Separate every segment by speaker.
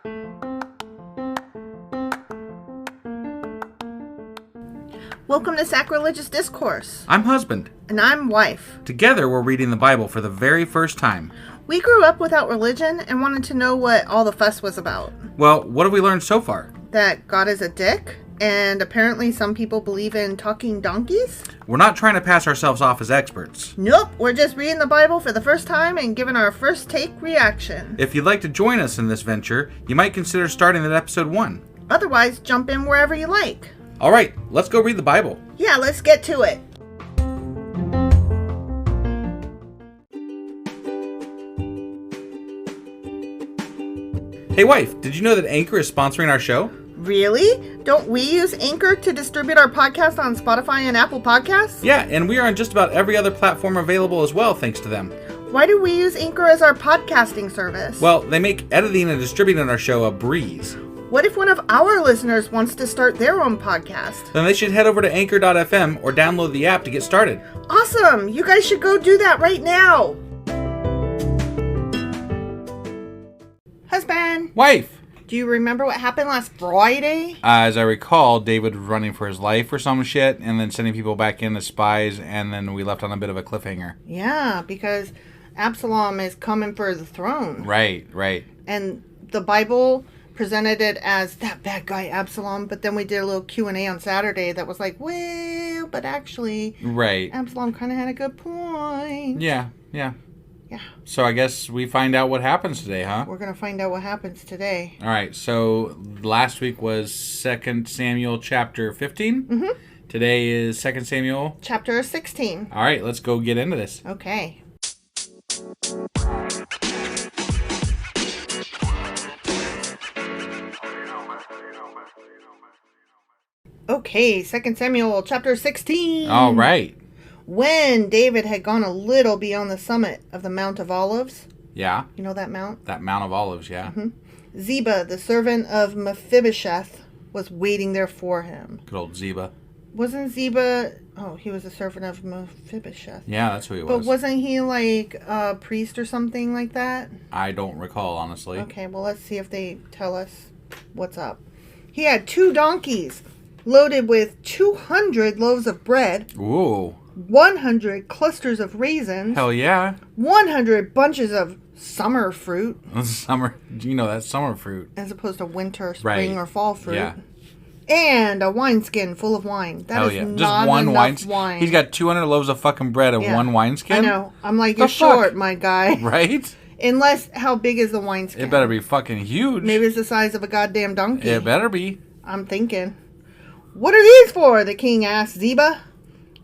Speaker 1: Welcome to Sacrilegious Discourse.
Speaker 2: I'm husband.
Speaker 1: And I'm wife.
Speaker 2: Together, we're reading the Bible for the very first time.
Speaker 1: We grew up without religion and wanted to know what all the fuss was about.
Speaker 2: Well, what have we learned so far?
Speaker 1: That God is a dick, and apparently some people believe in talking donkeys?
Speaker 2: We're not trying to pass ourselves off as experts.
Speaker 1: Nope, we're just reading the Bible for the first time and giving our first take reaction.
Speaker 2: If you'd like to join us in this venture, you might consider starting at episode 1.
Speaker 1: Otherwise, jump in wherever you like.
Speaker 2: All right, let's go read the Bible.
Speaker 1: Yeah, let's get to it.
Speaker 2: Hey wife, did you know that Anchor is sponsoring our show?
Speaker 1: Really? Don't we use Anchor to distribute our podcast on Spotify and Apple Podcasts?
Speaker 2: Yeah, and we are on just about every other platform available as well, thanks to them.
Speaker 1: Why do we use Anchor as our podcasting service?
Speaker 2: Well, they make editing and distributing our show a breeze.
Speaker 1: What if one of our listeners wants to start their own podcast?
Speaker 2: Then they should head over to anchor.fm or download the app to get started.
Speaker 1: Awesome! You guys should go do that right now! Husband!
Speaker 2: Wife!
Speaker 1: Do you remember what happened last Friday?
Speaker 2: As I recall, David was running for his life or some shit, and then sending people back in as spies, and then we left on a bit of a cliffhanger.
Speaker 1: Yeah, because Absalom is coming for the throne.
Speaker 2: Right.
Speaker 1: And the Bible presented it as that bad guy Absalom, but then we did a little Q&A on Saturday that was like, well, but actually,
Speaker 2: Right.
Speaker 1: Absalom kind of had a good point.
Speaker 2: Yeah.
Speaker 1: Yeah.
Speaker 2: So I guess we find out what happens today, huh?
Speaker 1: We're going to find out what happens today.
Speaker 2: All right, so last week was 2 Samuel chapter 15.
Speaker 1: Mm-hmm.
Speaker 2: Today is 2 Samuel.
Speaker 1: Chapter 16.
Speaker 2: All right, let's go get into this.
Speaker 1: Okay. Okay, 2 Samuel chapter 16.
Speaker 2: All right.
Speaker 1: When David had gone a little beyond the summit of the Mount of Olives.
Speaker 2: Yeah.
Speaker 1: You know that mount?
Speaker 2: That Mount of Olives, yeah.
Speaker 1: Mm-hmm. Ziba, the servant of Mephibosheth, was waiting there for him.
Speaker 2: Good old Ziba.
Speaker 1: Wasn't Ziba... Oh, he was a servant of Mephibosheth.
Speaker 2: Yeah, that's who he was.
Speaker 1: But wasn't he like a priest or something like that?
Speaker 2: I don't recall, honestly.
Speaker 1: Okay, well, let's see if they tell us what's up. He had 2 donkeys loaded with 200 loaves of bread.
Speaker 2: Ooh.
Speaker 1: 100 clusters of raisins.
Speaker 2: Hell yeah.
Speaker 1: 100 bunches of summer fruit.
Speaker 2: Summer, that's summer fruit.
Speaker 1: As opposed to winter, spring,
Speaker 2: Right.
Speaker 1: or fall fruit.
Speaker 2: Yeah.
Speaker 1: And a wineskin full of wine. That
Speaker 2: Hell
Speaker 1: is
Speaker 2: yeah.
Speaker 1: not
Speaker 2: Just one
Speaker 1: enough wine.
Speaker 2: He's got 200 loaves of fucking bread and
Speaker 1: Yeah.
Speaker 2: one wineskin?
Speaker 1: I know. I'm like,
Speaker 2: The
Speaker 1: you're
Speaker 2: fuck?
Speaker 1: short, my guy.
Speaker 2: Right?
Speaker 1: Unless, how big is the wineskin?
Speaker 2: It better be fucking huge.
Speaker 1: Maybe it's the size of a goddamn donkey.
Speaker 2: It better be.
Speaker 1: I'm thinking. What are these for? The king asked Ziba.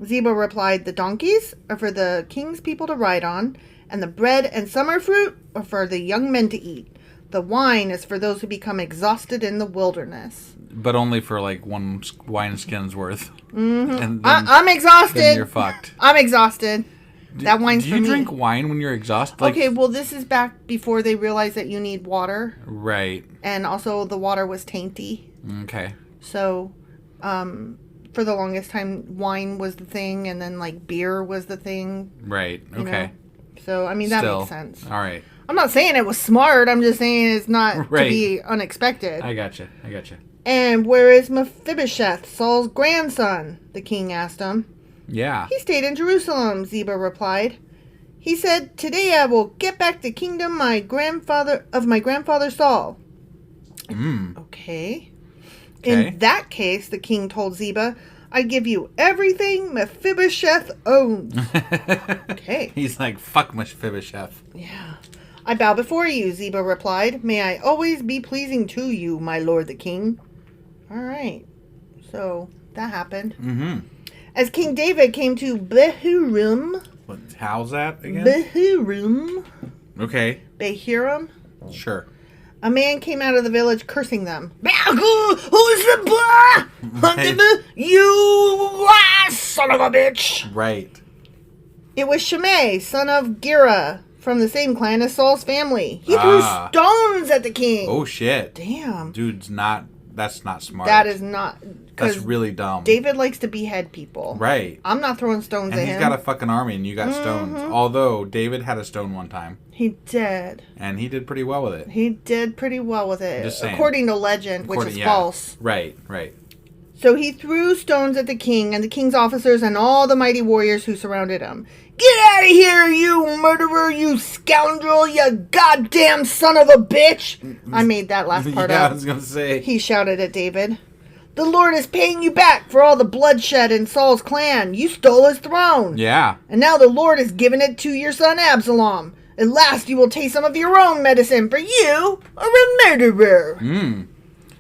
Speaker 1: Ziba replied, the donkeys are for the king's people to ride on, and the bread and summer fruit are for the young men to eat. The wine is for those who become exhausted in the wilderness.
Speaker 2: But only for like one wineskin's worth.
Speaker 1: Mm-hmm.
Speaker 2: And then,
Speaker 1: I'm exhausted.
Speaker 2: Then you're fucked.
Speaker 1: I'm exhausted. That wine's for me.
Speaker 2: Do you drink wine when you're exhausted?
Speaker 1: Okay, well, this is back before they realized that you need water.
Speaker 2: Right.
Speaker 1: And also the water was tainty.
Speaker 2: Okay.
Speaker 1: So, for the longest time, wine was the thing, and then, like, beer was the thing.
Speaker 2: Right. Okay.
Speaker 1: You know? So, I mean, that makes sense.
Speaker 2: All right.
Speaker 1: I'm not saying it was smart. I'm just saying it's not
Speaker 2: Right.
Speaker 1: to be unexpected.
Speaker 2: I gotcha.
Speaker 1: And where is Mephibosheth, Saul's grandson? The king asked him.
Speaker 2: Yeah.
Speaker 1: He stayed in Jerusalem, Ziba replied. He said, today I will get back the kingdom of my grandfather Saul. Okay. In that case, the king told Ziba, I give you everything Mephibosheth owns. Okay.
Speaker 2: He's like, fuck Mephibosheth.
Speaker 1: Yeah. I bow before you, Ziba replied. May I always be pleasing to you, my lord the king. All right. So, that happened.
Speaker 2: Mm-hmm.
Speaker 1: As King David came to Behurim.
Speaker 2: How's that again?
Speaker 1: Behurim.
Speaker 2: Okay.
Speaker 1: Behurim.
Speaker 2: Sure.
Speaker 1: A man came out of the village cursing them. Who's the boy? You son of a bitch.
Speaker 2: Right.
Speaker 1: It was Shimei, son of Gera, from the same clan as Saul's family. He threw stones at the king.
Speaker 2: Oh, shit.
Speaker 1: Damn.
Speaker 2: That's not smart.
Speaker 1: That is not.
Speaker 2: That's really dumb.
Speaker 1: David likes to behead people.
Speaker 2: Right.
Speaker 1: I'm not throwing stones at him.
Speaker 2: And he's got a fucking army and you got stones. Although, David had a stone one time.
Speaker 1: He did.
Speaker 2: And he did pretty well with it.
Speaker 1: He did pretty well with it.
Speaker 2: Just saying.
Speaker 1: According to legend, which is false.
Speaker 2: Right.
Speaker 1: So he threw stones at the king and the king's officers and all the mighty warriors who surrounded him. Get out of here, you murderer, you scoundrel, you goddamn son of a bitch! I made that last part up.
Speaker 2: I was going to say.
Speaker 1: He shouted at David. The Lord is paying you back for all the bloodshed in Saul's clan. You stole his throne.
Speaker 2: Yeah.
Speaker 1: And now the Lord has given it to your son Absalom. At last you will taste some of your own medicine, for you are a murderer.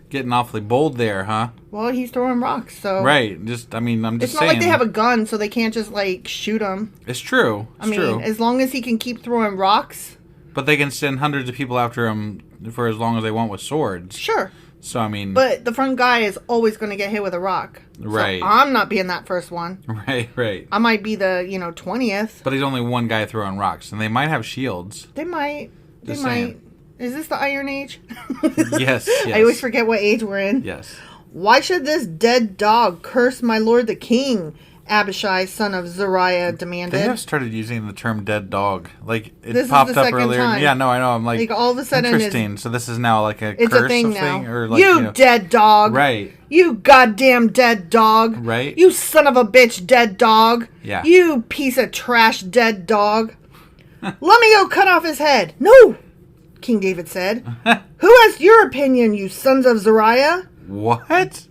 Speaker 2: Getting awfully bold there, huh?
Speaker 1: Well, he's throwing rocks, so...
Speaker 2: Right. I'm just saying.
Speaker 1: It's not like they have a gun, so they can't just, shoot him.
Speaker 2: It's true.
Speaker 1: I mean, as long as he can keep throwing rocks...
Speaker 2: But they can send hundreds of people after him for as long as they want with swords.
Speaker 1: Sure.
Speaker 2: So, I mean...
Speaker 1: But the front guy is always going to get hit with a rock.
Speaker 2: Right.
Speaker 1: So I'm not being that first one.
Speaker 2: Right.
Speaker 1: I might be the, 20th.
Speaker 2: But he's only one guy throwing rocks, and they might have shields.
Speaker 1: They might.
Speaker 2: Just saying.
Speaker 1: Is this the Iron Age?
Speaker 2: Yes.
Speaker 1: I always forget what age we're in.
Speaker 2: Yes.
Speaker 1: Why should this dead dog curse my lord the king? Abishai, son of Zeruiah, demanded.
Speaker 2: They have started using the term dead dog.
Speaker 1: This
Speaker 2: popped
Speaker 1: is the
Speaker 2: up
Speaker 1: second
Speaker 2: earlier.
Speaker 1: time.
Speaker 2: Yeah, no, I know. I'm like
Speaker 1: all of a sudden
Speaker 2: interesting. So this is now like a
Speaker 1: it's
Speaker 2: curse
Speaker 1: a thing
Speaker 2: thing?
Speaker 1: now.
Speaker 2: Or
Speaker 1: you dead dog.
Speaker 2: Right.
Speaker 1: You goddamn dead dog.
Speaker 2: Right.
Speaker 1: You son of a bitch dead dog.
Speaker 2: Yeah.
Speaker 1: You piece of trash dead dog. Let me go cut off his head. No, King David said. Who asked your opinion, you sons of Zeruiah?
Speaker 2: What?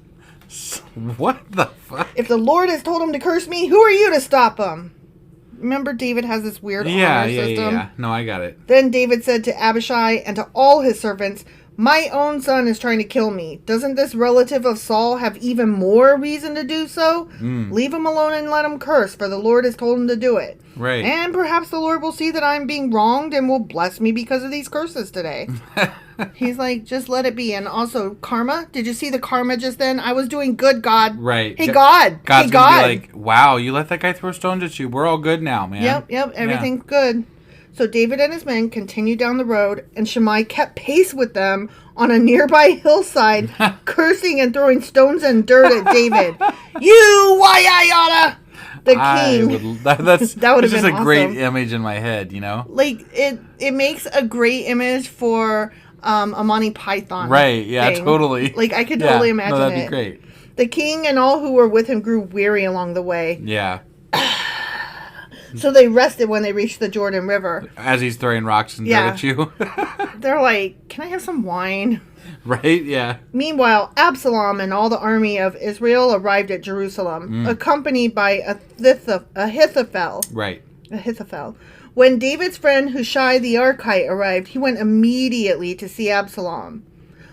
Speaker 2: What the fuck?
Speaker 1: If the Lord has told him to curse me, who are you to stop him? Remember, David has this weird honor system?
Speaker 2: Yeah. No, I got it.
Speaker 1: Then David said to Abishai and to all his servants, my own son is trying to kill me. Doesn't this relative of Saul have even more reason to do so? Leave him alone and let him curse, for the Lord has told him to do it.
Speaker 2: Right.
Speaker 1: And perhaps the Lord will see that I'm being wronged and will bless me because of these curses today. He's like, just let it be. And also, karma. Did you see the karma just then? I was doing good, God.
Speaker 2: Right.
Speaker 1: Hey, God.
Speaker 2: God's gonna be like, wow, you let that guy throw stones at you. We're all good now, man.
Speaker 1: Yep. Everything's good. So David and his men continued down the road, and Shammai kept pace with them on a nearby hillside, cursing and throwing stones and dirt at David. You Wayayada! The king.
Speaker 2: That would have been just a
Speaker 1: awesome.
Speaker 2: great image in my head,
Speaker 1: It makes a great image for a Monty Python.
Speaker 2: Right, yeah,
Speaker 1: thing.
Speaker 2: totally.
Speaker 1: I could totally imagine it.
Speaker 2: That'd be great.
Speaker 1: The king and all who were with him grew weary along the way.
Speaker 2: Yeah.
Speaker 1: So they rested when they reached the Jordan River.
Speaker 2: As he's throwing rocks and dirt at you.
Speaker 1: They're like, can I have some wine?
Speaker 2: Right, yeah.
Speaker 1: Meanwhile, Absalom and all the army of Israel arrived at Jerusalem, accompanied by Ahithophel.
Speaker 2: Right.
Speaker 1: Ahithophel. When David's friend Hushai the Archite arrived, he went immediately to see Absalom.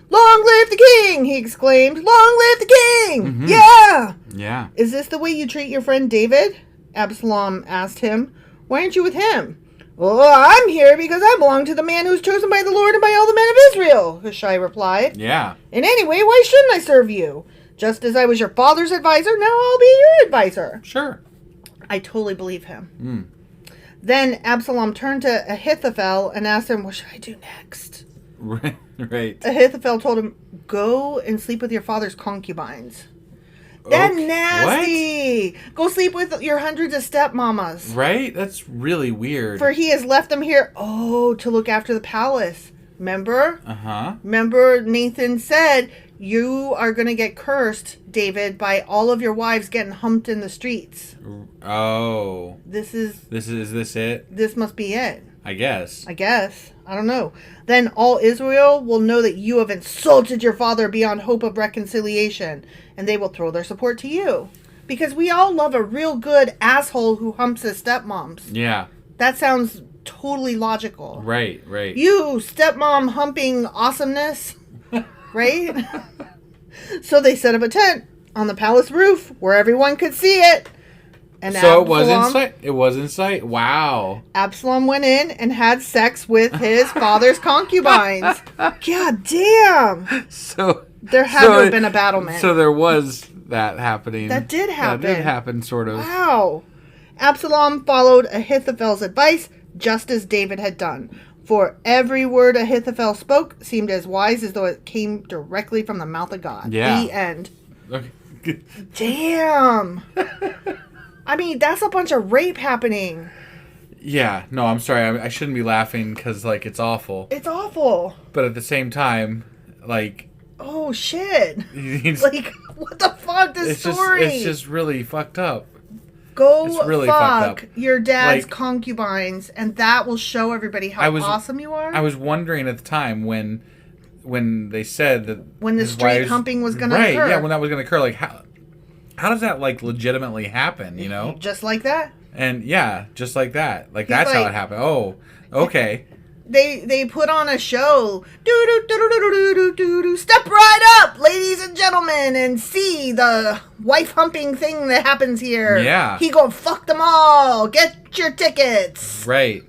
Speaker 1: Long live the king! He exclaimed. Long live the king!
Speaker 2: Mm-hmm.
Speaker 1: Yeah!
Speaker 2: Yeah.
Speaker 1: Is this the way you treat your friend David? Absalom asked him. Why aren't you with him? Oh, I'm here because I belong to the man who's chosen by the Lord and by all the men of Israel, Hushai replied.
Speaker 2: Yeah.
Speaker 1: And anyway, why shouldn't I serve you? Just as I was your father's advisor, now I'll be your advisor.
Speaker 2: Sure.
Speaker 1: I totally believe him. Then Absalom turned to Ahithophel and asked him, what should I do next?
Speaker 2: Right.
Speaker 1: Ahithophel told him, go and sleep with your father's concubines. That's nasty. What? Go sleep with your hundreds of stepmamas.
Speaker 2: Right? That's really weird.
Speaker 1: For he has left them here, to look after the palace. Remember?
Speaker 2: Uh-huh.
Speaker 1: Remember Nathan said, you are going to get cursed, David, by all of your wives getting humped in the streets.
Speaker 2: Oh.
Speaker 1: Is
Speaker 2: this it?
Speaker 1: This must be it.
Speaker 2: I guess.
Speaker 1: I don't know. Then all Israel will know that you have insulted your father beyond hope of reconciliation, and they will throw their support to you. Because we all love a real good asshole who humps his stepmoms.
Speaker 2: Yeah.
Speaker 1: That sounds totally logical.
Speaker 2: Right.
Speaker 1: You stepmom humping awesomeness. Right? So they set up a tent on the palace roof where everyone could see it. And
Speaker 2: so it was in sight. Wow.
Speaker 1: Absalom went in and had sex with his father's concubines. God damn.
Speaker 2: So
Speaker 1: there had to have been a battlement.
Speaker 2: So there was that happening.
Speaker 1: That did happen.
Speaker 2: That did happen, sort of.
Speaker 1: Wow. Absalom followed Ahithophel's advice, just as David had done. For every word Ahithophel spoke seemed as wise as though it came directly from the mouth of God.
Speaker 2: Yeah.
Speaker 1: The end.
Speaker 2: Okay.
Speaker 1: Damn. I mean, that's a bunch of rape happening.
Speaker 2: Yeah, no, I'm sorry. I shouldn't be laughing because, like, it's awful.
Speaker 1: It's awful.
Speaker 2: But at the same time, like...
Speaker 1: Oh, shit. Like, what the fuck, this story?
Speaker 2: It's just really fucked up.
Speaker 1: Go
Speaker 2: really
Speaker 1: fuck your dad's concubines, and that will show everybody how awesome you are.
Speaker 2: I was wondering at the time when they said that...
Speaker 1: When the straight humping was going to occur.
Speaker 2: Right, yeah, when that was going to occur. Like, how does that, like, legitimately happen, you know?
Speaker 1: Just like that?
Speaker 2: And, yeah, just like that. Like, that's how it happened. Oh, okay.
Speaker 1: They put on a show. Step right up, ladies and gentlemen, and see the wife humping thing that happens here.
Speaker 2: Yeah.
Speaker 1: He gonna fuck them all. Get your tickets.
Speaker 2: Right.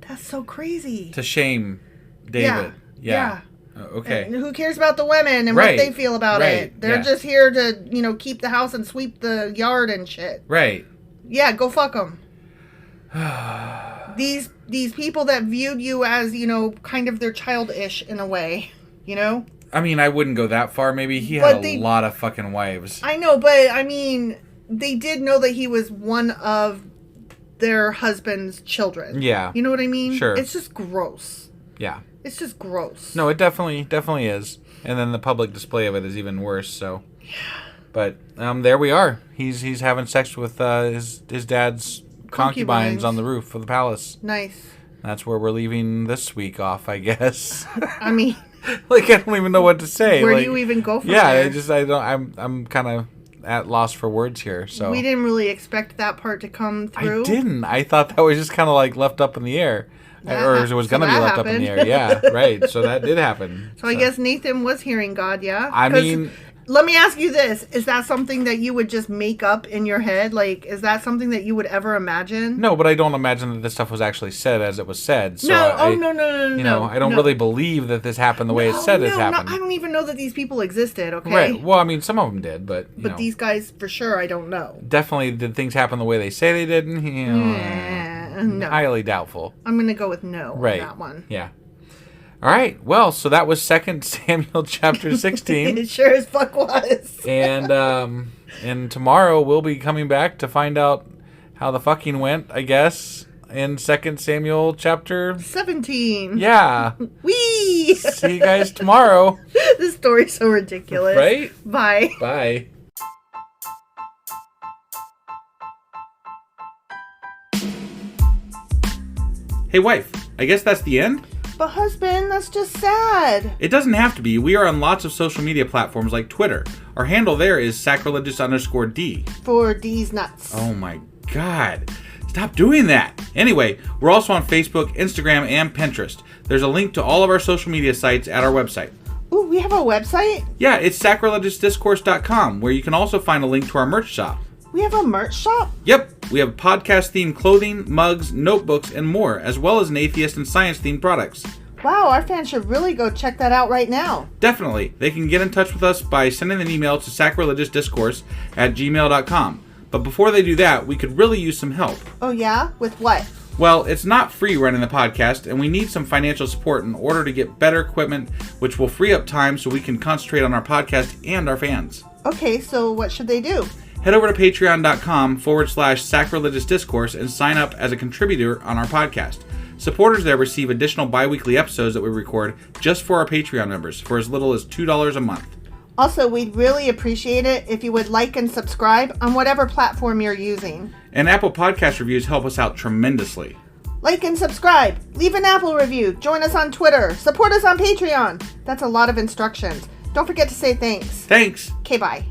Speaker 1: That's so crazy.
Speaker 2: To shame David. Yeah. Okay.
Speaker 1: And who cares about the women and what they feel about it? They're just here to, keep the house and sweep the yard and shit.
Speaker 2: Right.
Speaker 1: Yeah, go fuck them. These people that viewed you as, kind of their childish in a way,
Speaker 2: I mean, I wouldn't go that far. Maybe he had a lot of fucking wives.
Speaker 1: I know, but I mean, they did know that he was one of their husband's children.
Speaker 2: Yeah.
Speaker 1: You know what I mean?
Speaker 2: Sure.
Speaker 1: It's just gross.
Speaker 2: Yeah.
Speaker 1: It's just gross.
Speaker 2: No, it definitely is. And then the public display of it is even worse, so.
Speaker 1: Yeah.
Speaker 2: But there we are. He's having sex with his dad's concubines on the roof of the palace.
Speaker 1: Nice.
Speaker 2: That's where we're leaving this week off, I guess.
Speaker 1: I mean,
Speaker 2: like, I don't even know what to say.
Speaker 1: Where do you even go from there?
Speaker 2: I'm kind of at loss for words here. So
Speaker 1: we didn't really expect that part to come through.
Speaker 2: I didn't. I thought that was just kind of like left up in the air. Or it was going to be left up in the air. Yeah, right. So that did happen.
Speaker 1: So I guess Nathan was hearing God, yeah?
Speaker 2: I mean...
Speaker 1: Let me ask you this. Is that something that you would just make up in your head? Like, is that something that you would ever imagine?
Speaker 2: No, but I don't imagine that this stuff was actually said as it was said. So
Speaker 1: no,
Speaker 2: no. I don't really believe that this happened the way it said it happened.
Speaker 1: I don't even know that these people existed, okay?
Speaker 2: Right. Well, I mean, some of them did, but...
Speaker 1: But these guys, for sure, I don't know.
Speaker 2: Definitely did things happen the way they say they did?
Speaker 1: No.
Speaker 2: Highly doubtful.
Speaker 1: I'm going to go with no on that one.
Speaker 2: Yeah. All right. Well, so that was 2 Samuel chapter 16.
Speaker 1: It sure as fuck was.
Speaker 2: And tomorrow we'll be coming back to find out how the fucking went, I guess, in 2 Samuel chapter
Speaker 1: 17.
Speaker 2: Yeah.
Speaker 1: Whee!
Speaker 2: See you guys tomorrow.
Speaker 1: This story's so ridiculous.
Speaker 2: Right?
Speaker 1: Bye.
Speaker 2: Bye. Hey, wife. I guess that's the end?
Speaker 1: But husband, that's just sad.
Speaker 2: It doesn't have to be. We are on lots of social media platforms like Twitter. Our handle there is sacrilegious_D.
Speaker 1: For D's nuts.
Speaker 2: Oh my God. Stop doing that. Anyway, we're also on Facebook, Instagram, and Pinterest. There's a link to all of our social media sites at our website.
Speaker 1: Ooh, we have a website?
Speaker 2: Yeah, it's sacrilegiousdiscourse.com, where you can also find a link to our merch shop.
Speaker 1: We have a merch shop?
Speaker 2: Yep. We have podcast-themed clothing, mugs, notebooks, and more, as well as an atheist and science-themed products.
Speaker 1: Wow, our fans should really go check that out right now.
Speaker 2: Definitely. They can get in touch with us by sending an email to sacrilegiousdiscourse@gmail.com. But before they do that, we could really use some help.
Speaker 1: Oh yeah? With what?
Speaker 2: Well, it's not free running the podcast, and we need some financial support in order to get better equipment, which will free up time so we can concentrate on our podcast and our fans.
Speaker 1: Okay, so what should they do?
Speaker 2: Head over to patreon.com/sacrilegiousdiscourse and sign up as a contributor on our podcast. Supporters there receive additional bi-weekly episodes that we record just for our Patreon members for as little as $2 a month.
Speaker 1: Also, we'd really appreciate it if you would like and subscribe on whatever platform you're using.
Speaker 2: And Apple Podcast reviews help us out tremendously.
Speaker 1: Like and subscribe. Leave an Apple review. Join us on Twitter. Support us on Patreon. That's a lot of instructions. Don't forget to say thanks.
Speaker 2: Thanks.
Speaker 1: Okay, bye.